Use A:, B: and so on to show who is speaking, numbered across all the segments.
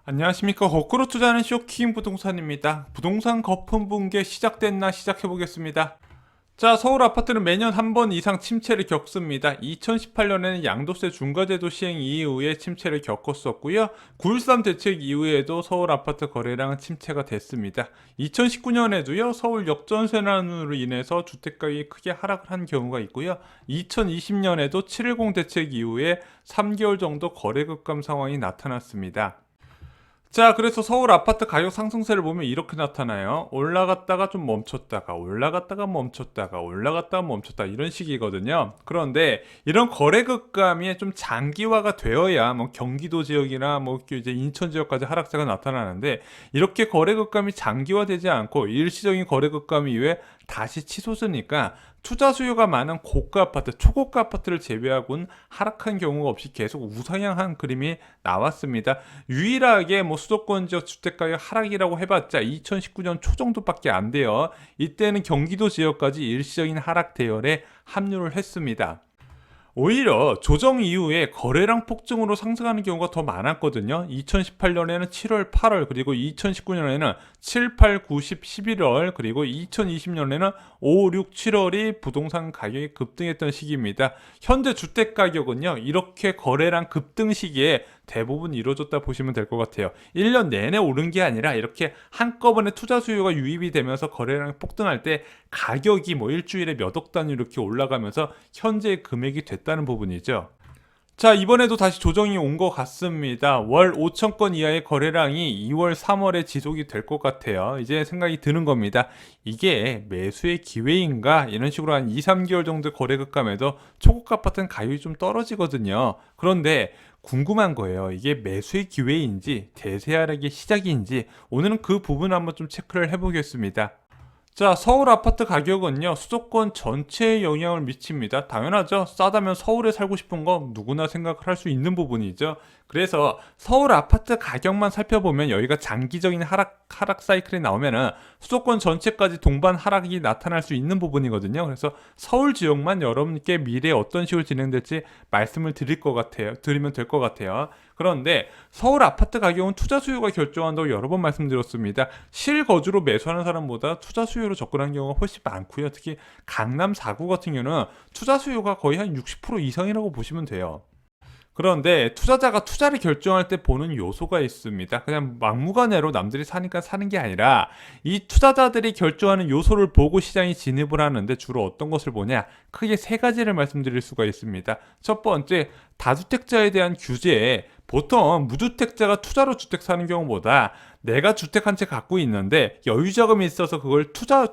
A: 안녕하십니까. 거꾸로 투자하는 쇼킹 부동산입니다. 부동산 거품 붕괴 시작됐나 시작해보겠습니다. 자, 서울 아파트는 매년 한 번 이상 침체를 겪습니다. 2018년에는 양도세 중과제도 시행 이후에 침체를 겪었었고요. 9.13 대책 이후에도 서울 아파트 거래량은 침체가 됐습니다. 2019년에도요, 서울 역전세난으로 인해서 주택가격이 크게 하락을 한 경우가 있고요. 2020년에도 710 대책 이후에 3개월 정도 거래 급감 상황이 나타났습니다. 자, 그래서 서울 아파트 가격 상승세를 보면 이렇게 나타나요. 올라갔다가 좀 멈췄다가, 올라갔다가 멈췄다가, 올라갔다가 멈췄다. 이런 식이거든요. 그런데 이런 거래 급감이 좀 장기화가 되어야 뭐 경기도 지역이나 뭐 이제 인천 지역까지 하락세가 나타나는데, 이렇게 거래 급감이 장기화되지 않고 일시적인 거래 급감 이후에 다시 치솟으니까 투자 수요가 많은 고가 아파트, 초고가 아파트를 제외하고는 하락한 경우가 없이 계속 우상향한 그림이 나왔습니다. 유일하게 뭐 수도권 지역 주택가격 하락이라고 해봤자 2019년 초 정도밖에 안 돼요. 이때는 경기도 지역까지 일시적인 하락 대열에 합류를 했습니다. 오히려 조정 이후에 거래량 폭증으로 상승하는 경우가 더 많았거든요. 2018년에는 7월, 8월, 그리고 2019년에는 7, 8, 9, 10, 11월, 그리고 2020년에는 5, 6, 7월이 부동산 가격이 급등했던 시기입니다. 현재 주택 가격은요, 이렇게 거래량 급등 시기에 대부분 이루어졌다 보시면 될 것 같아요. 1년 내내 오른 게 아니라 이렇게 한꺼번에 투자 수요가 유입이 되면서 거래량이 폭등할 때 가격이 뭐 일주일에 몇 억 단위 이렇게 올라가면서 현재 금액이 됐다는 부분이죠. 자, 이번에도 다시 조정이 온 것 같습니다. 월 5천 건 이하의 거래량이 2월, 3월에 지속이 될 것 같아요. 이제 생각이 드는 겁니다. 이게 매수의 기회인가? 이런 식으로 한 2, 3개월 정도 거래 급감에도 초고가 아파트는 가격이 좀 떨어지거든요. 그런데 궁금한 거예요. 이게 매수의 기회인지 대세하락의 시작인지 오늘은 그 부분 한번 좀 체크를 해보겠습니다. 자, 서울 아파트 가격은요, 수도권 전체에 영향을 미칩니다. 당연하죠. 싸다면 서울에 살고 싶은 거 누구나 생각을 할 수 있는 부분이죠. 그래서 서울 아파트 가격만 살펴보면 여기가 장기적인 하락 사이클이 나오면은 수도권 전체까지 동반 하락이 나타날 수 있는 부분이거든요. 그래서 서울 지역만 여러분께 미래에 어떤 식으로 진행될지 말씀을 드릴 것 같아요. 드리면 될 것 같아요. 그런데 서울 아파트 가격은 투자 수요가 결정한다고 여러 번 말씀드렸습니다. 실거주로 매수하는 사람보다 투자 수요로 접근하는 경우가 훨씬 많고요. 특히 강남 4구 같은 경우는 투자 수요가 거의 한 60% 이상이라고 보시면 돼요. 그런데 투자자가 투자를 결정할 때 보는 요소가 있습니다. 그냥 막무가내로 남들이 사니까 사는 게 아니라 이 투자자들이 결정하는 요소를 보고 시장이 진입을 하는데 주로 어떤 것을 보냐? 크게 세 가지를 말씀드릴 수가 있습니다. 첫 번째, 다주택자에 대한 규제. 보통 무주택자가 투자로 주택 사는 경우보다 내가 주택 한 채 갖고 있는데 여유 자금이 있어서 그걸 투자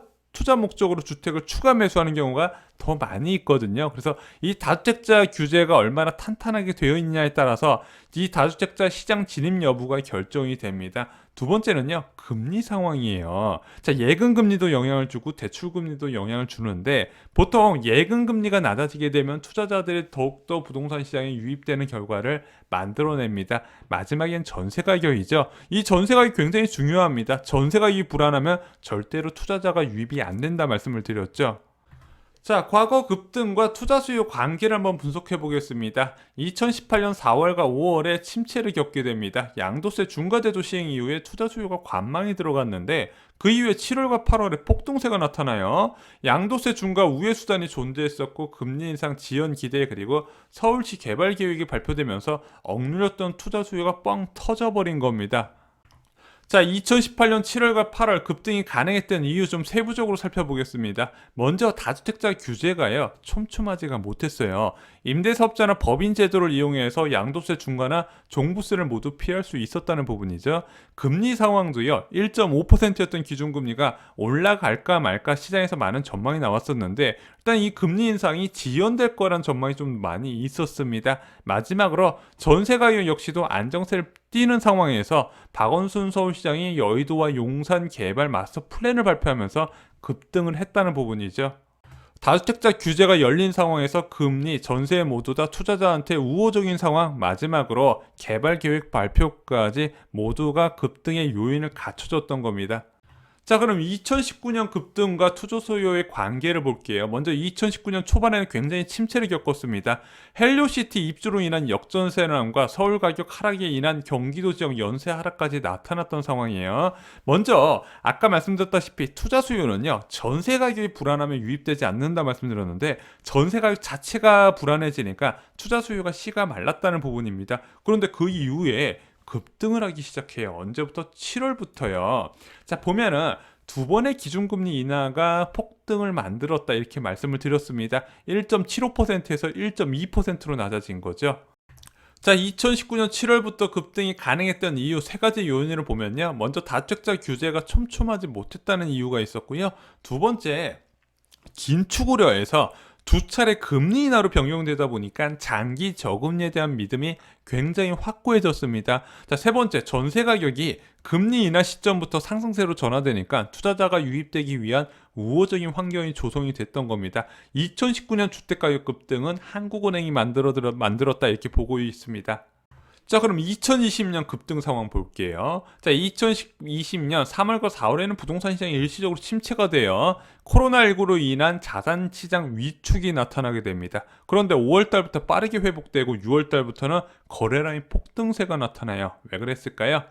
A: 목적으로 주택을 추가 매수하는 경우가 더 많이 있거든요. 그래서 이 다주택자 규제가 얼마나 탄탄하게 되어 있냐에 따라서 이 다주택자 시장 진입 여부가 결정이 됩니다. 두 번째는요, 금리 상황이에요. 자, 예금 금리도 영향을 주고 대출 금리도 영향을 주는데 보통 예금 금리가 낮아지게 되면 투자자들이 더욱더 부동산 시장에 유입되는 결과를 만들어냅니다. 마지막엔 전세 가격이죠. 이 전세 가격이 굉장히 중요합니다. 전세 가격이 불안하면 절대로 투자자가 유입이 안 된다 말씀을 드렸죠. 자, 과거 급등과 투자 수요 관계를 한번 분석해 보겠습니다. 2018년 4월과 5월에 침체를 겪게 됩니다. 양도세 중과제도 시행 이후에 투자 수요가 관망이 들어갔는데 그 이후에 7월과 8월에 폭등세가 나타나요. 양도세 중과 우회 수단이 존재했었고 금리 인상 지연 기대 그리고 서울시 개발 계획이 발표되면서 억눌렸던 투자 수요가 뻥 터져버린 겁니다. 자, 2018년 7월과 8월 급등이 가능했던 이유 좀 세부적으로 살펴보겠습니다. 먼저 다주택자 규제가요, 촘촘하지가 못했어요. 임대사업자나 법인 제도를 이용해서 양도세 중과나 종부세를 모두 피할 수 있었다는 부분이죠. 금리 상황도요, 1.5%였던 기준금리가 올라갈까 말까 시장에서 많은 전망이 나왔었는데 일단 이 금리 인상이 지연될 거란 전망이 좀 많이 있었습니다. 마지막으로 전세 가격 역시도 안정세를 띄는 상황에서 박원순 서울시장이 여의도와 용산 개발 마스터 플랜을 발표하면서 급등을 했다는 부분이죠. 다주택자 규제가 열린 상황에서 금리, 전세 모두 다 투자자한테 우호적인 상황, 마지막으로 개발 계획 발표까지 모두가 급등의 요인을 갖춰줬던 겁니다. 자, 그럼 2019년 급등과 투자 수요의 관계를 볼게요. 먼저 2019년 초반에는 굉장히 침체를 겪었습니다. 헬리오시티 입주로 인한 역전세난과 서울 가격 하락에 인한 경기도 지역 연쇄 하락까지 나타났던 상황이에요. 먼저 아까 말씀드렸다시피 투자 수요는요, 전세 가격이 불안하면 유입되지 않는다 말씀드렸는데, 전세 가격 자체가 불안해지니까 투자 수요가 씨가 말랐다는 부분입니다. 그런데 그 이후에 급등을 하기 시작해요. 언제부터? 7월부터요. 자, 보면은 두 번의 기준금리 인하가 폭등을 만들었다 이렇게 말씀을 드렸습니다. 1.75%에서 1.2%로 낮아진 거죠. 자, 2019년 7월부터 급등이 가능했던 이유 세 가지 요인을 보면요. 먼저 다주택자 규제가 촘촘하지 못했다는 이유가 있었고요. 두 번째, 긴축 우려에서 두 차례 금리 인하로 변경되다 보니까 장기 저금리에 대한 믿음이 굉장히 확고해졌습니다. 자, 세 번째, 전세 가격이 금리 인하 시점부터 상승세로 전환되니까 투자자가 유입되기 위한 우호적인 환경이 조성이 됐던 겁니다. 2019년 주택가격 급등은 한국은행이 만들었다 이렇게 보고 있습니다. 자, 그럼 2020년 급등 상황 볼게요. 자, 2020년 3월과 4월에는 부동산 시장이 일시적으로 침체가 돼요. 코로나19로 인한 자산 시장 위축이 나타나게 됩니다. 그런데 5월달부터 빠르게 회복되고 6월달부터는 거래량이 폭등세가 나타나요. 왜 그랬을까요?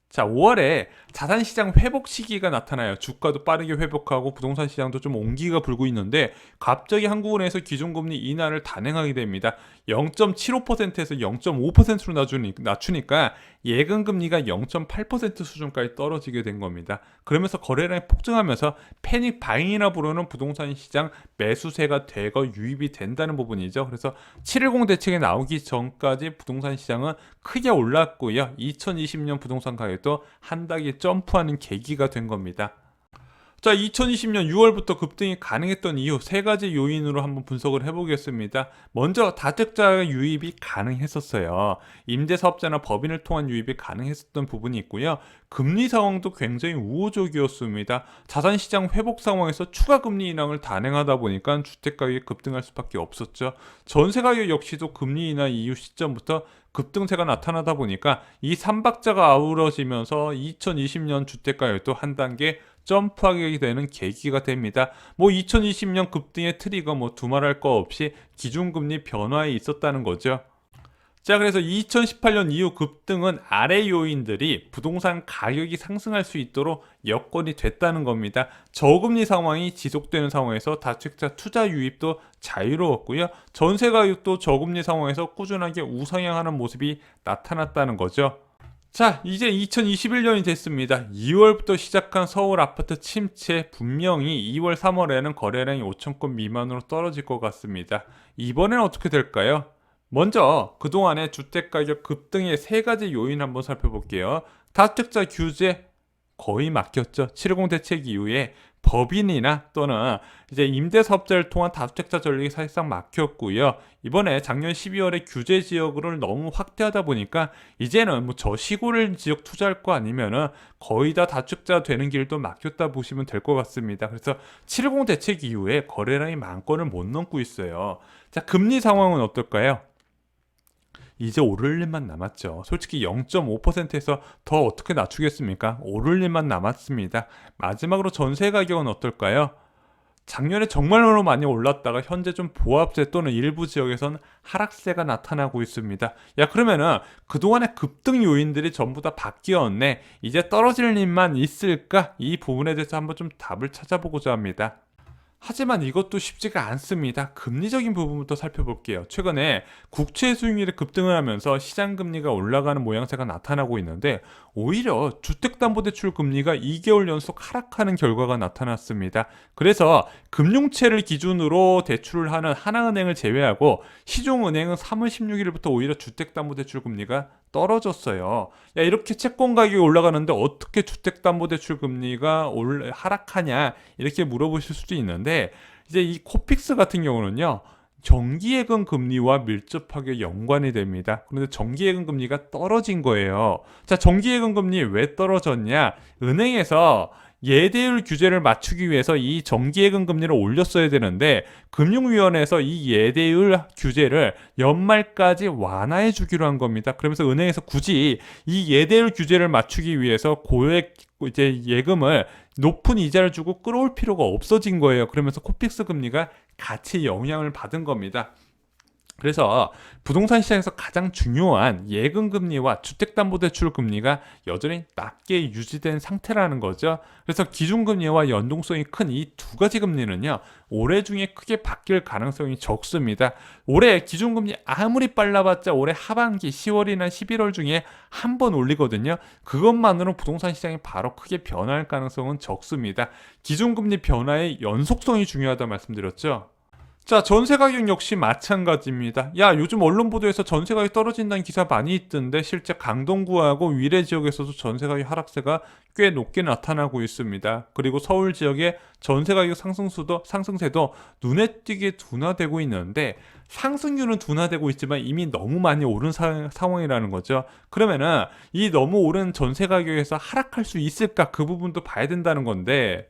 A: 자, 5월에 자산시장 회복 시기가 나타나요. 주가도 빠르게 회복하고 부동산 시장도 좀 온기가 불고 있는데 갑자기 한국은행에서 기준금리 인하를 단행하게 됩니다. 0.75%에서 0.5%로 낮추니까 예금금리가 0.8% 수준까지 떨어지게 된 겁니다. 그러면서 거래량이 폭증하면서 패닉 바잉이라 부르는 부동산 시장 매수세가 대거 유입이 된다는 부분이죠. 그래서 710 대책이 나오기 전까지 부동산 시장은 크게 올랐고요. 2020년 부동산 가격도 한 단계 점프하는 계기가 된 겁니다. 자, 2020년 6월부터 급등이 가능했던 이유 세 가지 요인으로 한번 분석을 해보겠습니다. 먼저 다주택자 유입이 가능했었어요. 임대사업자나 법인을 통한 유입이 가능했었던 부분이 있고요. 금리 상황도 굉장히 우호적이었습니다. 자산시장 회복 상황에서 추가 금리 인하를 단행하다 보니까 주택가격이 급등할 수밖에 없었죠. 전세가격 역시도 금리 인하 이후 시점부터 급등세가 나타나다 보니까 이 삼박자가 아우러지면서 2020년 주택가격도 한 단계 점프하게 되는 계기가 됩니다. 2020년 급등의 트리거 두말할 거 없이 기준금리 변화에 있었다는 거죠. 자, 그래서 2018년 이후 급등은 아래 요인들이 부동산 가격이 상승할 수 있도록 여건이 됐다는 겁니다. 저금리 상황이 지속되는 상황에서 다주택자 투자 유입도 자유로웠고요. 전세 가격도 저금리 상황에서 꾸준하게 우상향하는 모습이 나타났다는 거죠. 자, 이제 2021년이 됐습니다. 2월부터 시작한 서울 아파트 침체, 분명히 2월, 3월에는 거래량이 5천 건 미만으로 떨어질 것 같습니다. 이번엔 어떻게 될까요? 먼저 그동안의 주택가격 급등의 세 가지 요인 한번 살펴볼게요. 다주택자 규제 거의 막혔죠. 710 대책 이후에 법인이나 또는 이제 임대사업자를 통한 다주택자 전략이 사실상 막혔고요. 이번에 작년 12월에 규제 지역을 너무 확대하다 보니까 이제는 저시골 지역 투자할 거 아니면은 거의 다 다주택자 되는 길도 막혔다 보시면 될 것 같습니다. 그래서 710 대책 이후에 거래량이 만 건을 못 넘고 있어요. 자, 금리 상황은 어떨까요? 이제 오를 일만 남았죠. 솔직히 0.5%에서 더 어떻게 낮추겠습니까? 오를 일만 남았습니다. 마지막으로 전세 가격은 어떨까요? 작년에 정말로 많이 올랐다가 현재 좀 보합세 또는 일부 지역에선 하락세가 나타나고 있습니다. 야, 그러면은 그동안의 급등 요인들이 전부 다 바뀌었네. 이제 떨어질 일만 있을까? 이 부분에 대해서 한번 좀 답을 찾아보고자 합니다. 하지만 이것도 쉽지가 않습니다. 금리적인 부분부터 살펴볼게요. 최근에 국채 수익률이 급등을 하면서 시장 금리가 올라가는 모양새가 나타나고 있는데 오히려 주택담보대출 금리가 2개월 연속 하락하는 결과가 나타났습니다. 그래서 금융채를 기준으로 대출을 하는 하나은행을 제외하고 시중은행은 3월 16일부터 오히려 주택담보대출 금리가 떨어졌어요. 야, 이렇게 채권 가격이 올라가는데 어떻게 주택담보대출 금리가 하락하냐 이렇게 물어보실 수도 있는데 이제 이 코픽스 같은 경우는요. 정기예금 금리와 밀접하게 연관이 됩니다. 그런데 정기예금 금리가 떨어진 거예요. 자, 정기예금 금리 왜 떨어졌냐? 은행에서 예대율 규제를 맞추기 위해서 이 정기예금 금리를 올렸어야 되는데 금융위원회에서 이 예대율 규제를 연말까지 완화해 주기로 한 겁니다. 그러면서 은행에서 굳이 이 예대율 규제를 맞추기 위해서 고액 이제 예금을 높은 이자를 주고 끌어올 필요가 없어진 거예요. 그러면서 코픽스 금리가 같이 영향을 받은 겁니다. 그래서 부동산 시장에서 가장 중요한 예금 금리와 주택담보대출 금리가 여전히 낮게 유지된 상태라는 거죠. 그래서 기준금리와 연동성이 큰 이 두 가지 금리는요, 올해 중에 크게 바뀔 가능성이 적습니다. 올해 기준금리 아무리 빨라봤자 올해 하반기 10월이나 11월 중에 한 번 올리거든요. 그것만으로 부동산 시장이 바로 크게 변할 가능성은 적습니다. 기준금리 변화의 연속성이 중요하다고 말씀드렸죠. 자, 전세 가격 역시 마찬가지입니다. 야, 요즘 언론 보도에서 전세 가격 떨어진다는 기사 많이 있던데 실제 강동구하고 위례 지역에서도 전세 가격 하락세가 꽤 높게 나타나고 있습니다. 그리고 서울 지역의 전세 가격 상승세도 눈에 띄게 둔화되고 있는데 상승률은 둔화되고 있지만 이미 너무 많이 오른 상황이라는 거죠. 그러면은 이 너무 오른 전세 가격에서 하락할 수 있을까? 그 부분도 봐야 된다는 건데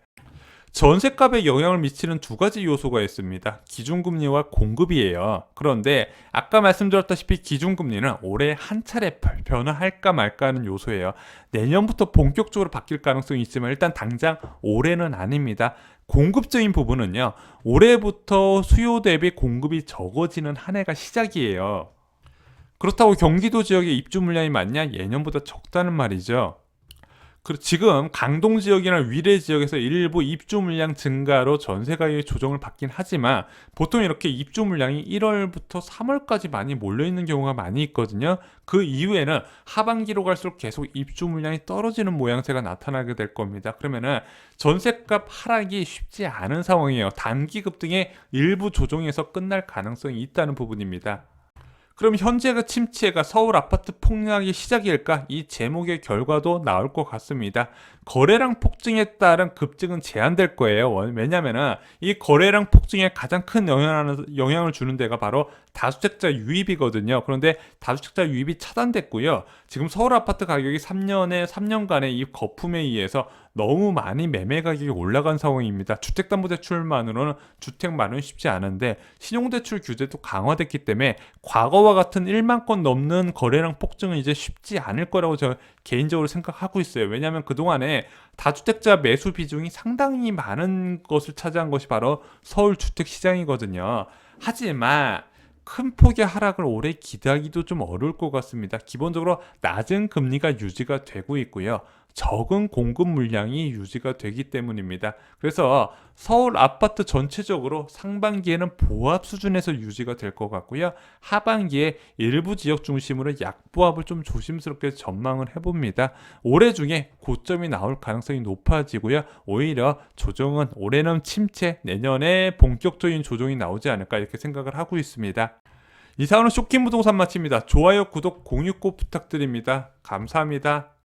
A: 전셋값에 영향을 미치는 두 가지 요소가 있습니다. 기준금리와 공급이에요. 그런데 아까 말씀드렸다시피 기준금리는 올해 한 차례 변화할까 말까 하는 요소예요. 내년부터 본격적으로 바뀔 가능성이 있지만 일단 당장 올해는 아닙니다. 공급적인 부분은요, 올해부터 수요 대비 공급이 적어지는 한 해가 시작이에요. 그렇다고 경기도 지역의 입주 물량이 많냐? 예년보다 적다는 말이죠. 지금 강동 지역이나 위례 지역에서 일부 입주 물량 증가로 전세 가격의 조정을 받긴 하지만 보통 이렇게 입주 물량이 1월부터 3월까지 많이 몰려 있는 경우가 많이 있거든요. 그 이후에는 하반기로 갈수록 계속 입주 물량이 떨어지는 모양새가 나타나게 될 겁니다. 그러면은 전세값 하락이 쉽지 않은 상황이에요. 단기 급등의 일부 조정에서 끝날 가능성이 있다는 부분입니다. 그럼 현재가 침체가 서울 아파트 폭락의 시작일까? 이 제목의 결과도 나올 것 같습니다. 거래량 폭증에 따른 급증은 제한될 거예요. 왜냐면은 이 거래량 폭증에 가장 큰 영향을 주는 데가 바로 다주택자 유입이거든요. 그런데 다주택자 유입이 차단됐고요. 지금 서울 아파트 가격이 3년간의 이 거품에 의해서 너무 많이 매매 가격이 올라간 상황입니다. 주택담보대출만으로는 주택 마련이 쉽지 않은데 신용대출 규제도 강화됐기 때문에 과거와 같은 1만 건 넘는 거래량 폭증은 이제 쉽지 않을 거라고 저 개인적으로 생각하고 있어요. 왜냐하면 그동안에 다주택자 매수 비중이 상당히 많은 것을 차지한 것이 바로 서울 주택시장이거든요. 하지만 큰 폭의 하락을 올해 기대하기도 좀 어려울 것 같습니다. 기본적으로 낮은 금리가 유지가 되고 있고요. 적은 공급 물량이 유지가 되기 때문입니다. 그래서 서울 아파트 전체적으로 상반기에는 보합 수준에서 유지가 될 것 같고요. 하반기에 일부 지역 중심으로 약보합을 좀 조심스럽게 전망을 해봅니다. 올해 중에 고점이 나올 가능성이 높아지고요. 오히려 조정은 올해는 침체, 내년에 본격적인 조정이 나오지 않을까 이렇게 생각을 하고 있습니다. 이상으로 쇼킹 부동산 마칩니다. 좋아요, 구독, 공유 꼭 부탁드립니다. 감사합니다.